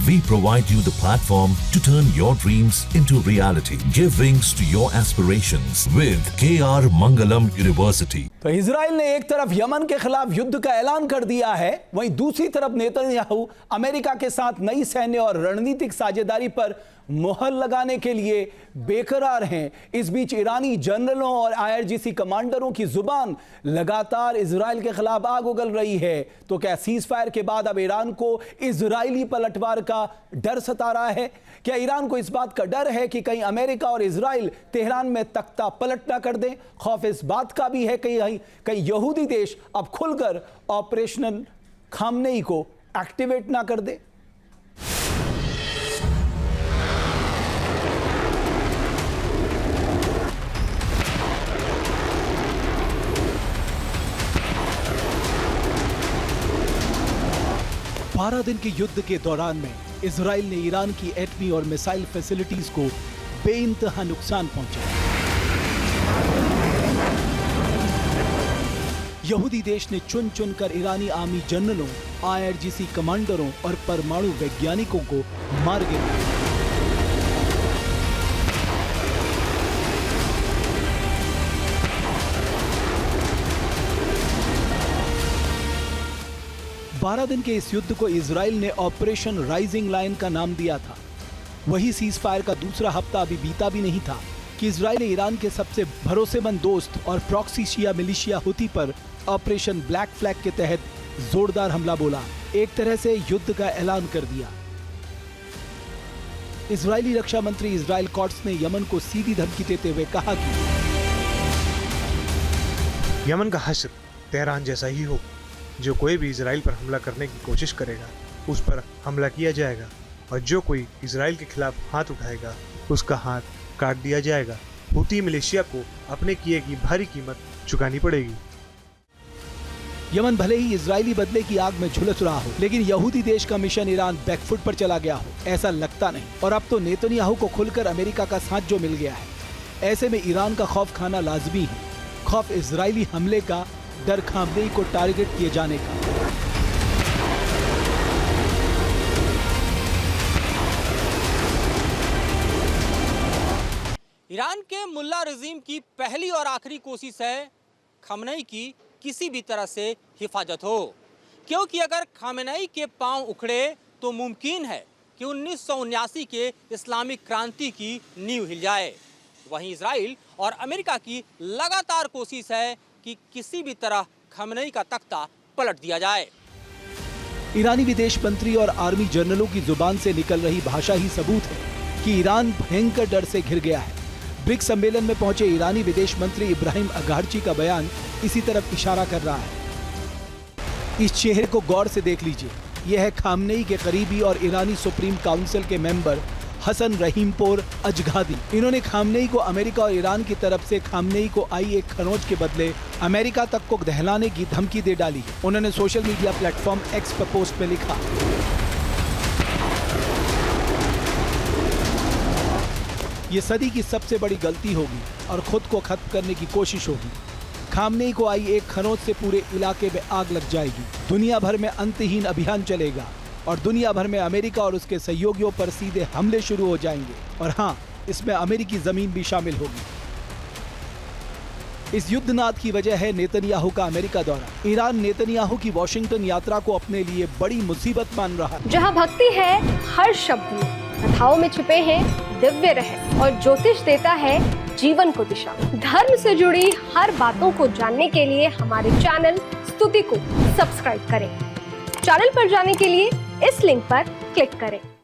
We provide you the platform to turn your dreams into reality. Give wings to your aspirations with KR Mangalam University. तो Israel ने एक तरफ Yemen के खिलाफ युद्ध का ऐलान कर दिया है, वहीं दूसरी तरफ नेतन्याहू अमेरिका के साथ नई सैन्य और रणनीतिक साझेदारी पर मुहर लगाने के लिए बेकरार हैं। इस बीच ईरानी जनरलों और आईआरजीसी कमांडरों की जुबान लगातार इजराइल के खिलाफ आग उगल रही है। तो क्या सीज फायर के बाद अब ईरान को इजरायली पलटवार का डर सता रहा है? क्या ईरान को इस बात का डर है कि कहीं अमेरिका और इजराइल तेहरान में तख्ता पलट ना कर दें? खौफ इस बात का भी है कि कहीं यहूदी देश अब खुलकर ऑपरेशन खामनेई को एक्टिवेट ना कर दे। बारह दिन के युद्ध के दौरान में इजराइल ने ईरान की एटमी और मिसाइल फैसिलिटीज को बेइंतहा नुकसान पहुंचाया। यहूदी देश ने चुन चुनकर ईरानी आर्मी जनरलों, आईआरजीसी कमांडरों और परमाणु वैज्ञानिकों को मार गिराया। बारह दिन के इस युद्ध को इजराइल ने ऑपरेशन राइजिंग लाइन का नाम दिया था। वही सीज फायर का दूसरा हफ्ता अभी बीता भी नहीं था कि इजराइल ने ईरान के सबसे भरोसेमंद दोस्त और प्रॉक्सी शिया मिलिशिया हुती पर ऑपरेशन ब्लैक फ्लैग के तहत जोरदार हमला बोला, एक तरह से युद्ध का ऐलान कर दिया। इजरायली रक्षा मंत्री इजराइल कॉट्स ने यमन को सीधी धमकी देते हुए कहा कि यमन का हश्र तेहरान जैसा ही हो। जो कोई भी इजराइल पर हमला करने की कोशिश करेगा उस पर हमला किया जाएगा, और जो कोई इजराइल के खिलाफ हाथ उठाएगा उसका हाथ काट दिया जाएगा। हुती मिलिशिया को अपने किए की भारी कीमत चुकानी पड़ेगी। यमन भले ही इजरायली बदले की आग में झुलस रहा हो, लेकिन यहूदी देश का मिशन ईरान बैकफुट पर चला गया हो ऐसा लगता नहीं। और अब तो नेतन्याहू को खुलकर अमेरिका का साथ जो मिल गया है, ऐसे में ईरान का खौफ खाना लाजमी है। खौफ इजरायली हमले का, डर खामनेई को टारगेट किए जाने का। ईरान के मुल्ला रजीम की पहली और आखिरी कोशिश है खामनेई की किसी भी तरह से हिफाजत हो, क्योंकि अगर खामनेई के पांव उखड़े तो मुमकिन है कि 1979 के इस्लामिक क्रांति की नींव हिल जाए। वहीं इजराइल और अमेरिका की लगातार कोशिश है कि किसी भी तरह खामनेई का तख्ता पलट दिया जाए। ईरानी विदेश मंत्री और आर्मी जनरलों की जुबान से निकल रही भाषा ही सबूत है कि ईरान भयंकर डर से घिर गया है। ब्रिक्स सम्मेलन में पहुंचे ईरानी विदेश मंत्री इब्राहिम अगारची का बयान इसी तरफ इशारा कर रहा है। इस चेहरे को गौर से देख लीजिए, यह है खामनेई के करीबी और ईरानी सुप्रीम काउंसिल के मेंबर हसन रहीमपोर अजगादी। इन्होंने खामनेई को अमेरिका और ईरान की तरफ से खामनेई को आई एक खरोंच के बदले अमेरिका तक को दहलाने की धमकी दे डाली है। उन्होंने सोशल मीडिया प्लेटफॉर्म एक्स पर पोस्ट में लिखा, ये सदी की सबसे बड़ी गलती होगी और खुद को खत्म करने की कोशिश होगी। खामनेई को आई एक खरोंच से पूरे इलाके में आग लग जाएगी। दुनिया भर में अंतहीन अभियान चलेगा और दुनिया भर में अमेरिका और उसके सहयोगियों पर सीधे हमले शुरू हो जाएंगे। और हाँ, इसमें अमेरिकी जमीन भी शामिल होगी। इस युद्धनाद की वजह है नेतन्याहू का अमेरिका दौरा। ईरान नेतन्याहू की वॉशिंगटन यात्रा को अपने लिए बड़ी मुसीबत मान रहा है। जहाँ भक्ति है हर शब्द में, कथाओं में छुपे हैं दिव्य रहस्य और ज्योतिष देता है जीवन को दिशा। धर्म से जुड़ी हर बातों को जानने के लिए हमारे चैनल स्तुति को सब्सक्राइब करें। चैनल पर जाने के लिए इस लिंक पर क्लिक करें।